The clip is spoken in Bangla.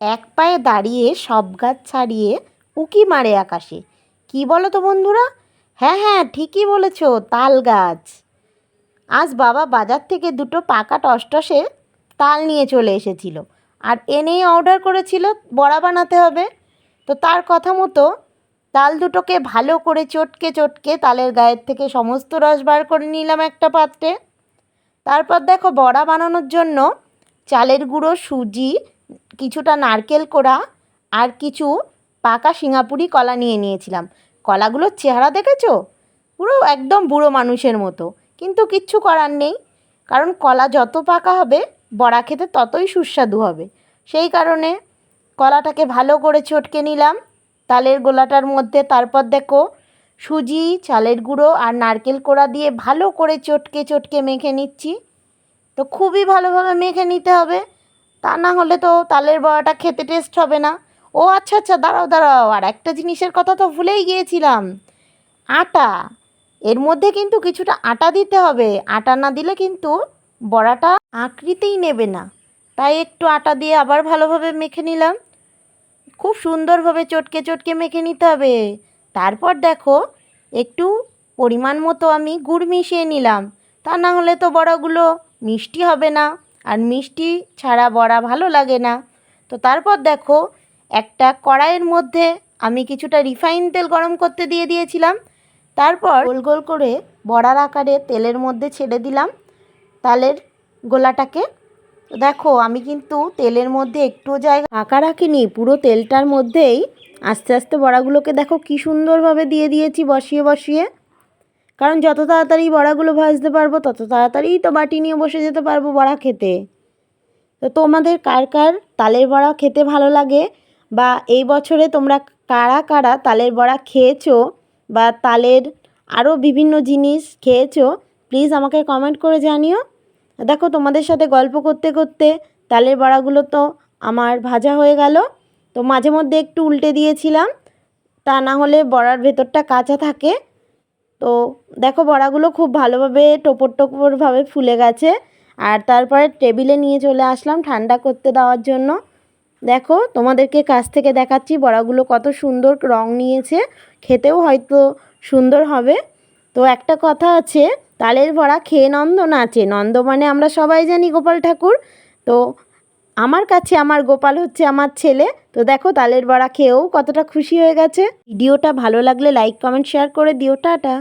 এক পায়ে দাঁড়িয়ে সব গাছ ছাড়িয়ে উঁকি মারে আকাশে। কি বলো তো বন্ধুরা? হ্যাঁ হ্যাঁ, ঠিকই বলেছ, তাল গাছ। আজ বাবা বাজার থেকে দুটো পাকা টসটসে তাল নিয়ে চলে এসেছিল, আর এনেই অর্ডার করেছিল বড়া বানাতে হবে। তো তার কথা মতো তাল দুটোকে ভালো করে চটকে চটকে তালের গায়ের থেকে সমস্ত রস বার করে নিলাম একটা পাত্রে। তারপর দেখো, বড়া বানানোর জন্য চালের গুঁড়ো, সুজি, কিছুটা নারকেল কোড়া আর কিছু পাকা সিঙ্গাপুরি কলা নিয়ে নিয়েছিলাম। কলাগুলোর চেহারা দেখেছো? পুরো একদম বুড়ো মানুষের মতো, কিন্তু কিচ্ছু করার নেই, কারণ কলা যত পাকা হবে বড়া খেতে ততই সুস্বাদু হবে। সেই কারণে কলাটাকে ভালো করে চটকে নিলাম তালের গোলাটার মধ্যে। তারপর দেখো, সুজি, চালের গুঁড়ো আর নারকেল কোড়া দিয়ে ভালো করে চটকে চটকে মেখে নিচ্ছি। তো খুবই ভালোভাবে মেখে নিতে হবে, তা না হলে তো তালের বড়াটা খেতে টেস্ট হবে না। ও আচ্ছা আচ্ছা, দাঁড়াও দাঁড়াও, আর একটা জিনিসের কথা তো ভুলেই গিয়েছিলাম, আটা। এর মধ্যে কিন্তু কিছুটা আটা দিতে হবে, আটা না দিলে কিন্তু বড়াটা আকৃতিই নেবে না। তাই একটু আটা দিয়ে আবার ভালোভাবে মেখে নিলাম। খুব সুন্দরভাবে চটকে চটকে মেখে নিতে হবে। তারপর দেখো, একটু পরিমাণ মতো আমি গুড় মিশিয়ে নিলাম, তা না হলে তো বড়াগুলো মিষ্টি হবে না, আর মিষ্টি ছাড়া বড়া ভালো লাগে না। তো তারপর দেখো, একটা কড়াইয়ের মধ্যে আমি কিছুটা রিফাইন তেল গরম করতে দিয়ে দিয়েছিলাম। তারপর গোল গোল করে বড়ার আকারে তেলের মধ্যে ছেড়ে দিলাম তালের গোলাটাকে। দেখো, আমি কিন্তু তেলের মধ্যে একটুও জায়গা ফাঁকা রাখিনি, পুরো তেলটার মধ্যেই আস্তে আস্তে বড়াগুলোকে দেখো কি সুন্দরভাবে দিয়ে দিয়েছি বসিয়ে বসিয়ে। কারণ যত তাড়াতাড়ি বড়াগুলো ভাজতে পারবো তত তাড়াতাড়িই তো বাটি নিয়ে বসে যেতে পারবো বড়া খেতে। তো তোমাদের কার কার তালের বড়া খেতে ভালো লাগে, বা এই বছরে তোমরা কারা কারা তালের বড়া খেয়েছো, বা তালের আরও বিভিন্ন জিনিস খেয়েছো, প্লিজ আমাকে কমেন্ট করে জানিও। দেখো, তোমাদের সাথে গল্প করতে করতে তালের বড়াগুলো তো আমার ভাজা হয়ে গেল। তো মাঝে মধ্যে একটু উল্টে দিয়েছিলাম, তা না হলে বড়ার ভেতরটা কাঁচা থাকে। তো দেখো, বড়াগুলো খুব ভালোভাবে টোপর টোপরভাবে ফুলে গেছে। আর তারপরে টেবিলে নিয়ে চলে আসলাম ঠান্ডা করতে দেওয়ার জন্য। দেখো, তোমাদেরকে কাছ থেকে দেখাচ্ছি বড়াগুলো কত সুন্দর রং নিয়েছে, খেতেও হয়তো সুন্দর হবে। তো একটা কথা আছে, তালের বড়া খেয়ে নন্দ নাচে। নন্দ মানে আমরা সবাই জানি গোপাল ঠাকুর। তো আমার কাছে আমার গোপাল হচ্ছে আমার ছেলে। তো দেখো, তালের বড়া খেয়েও কতটা খুশি হয়ে গেছে। ভিডিওটা ভালো লাগলে লাইক, কমেন্ট, শেয়ার করে দিও। টাটা।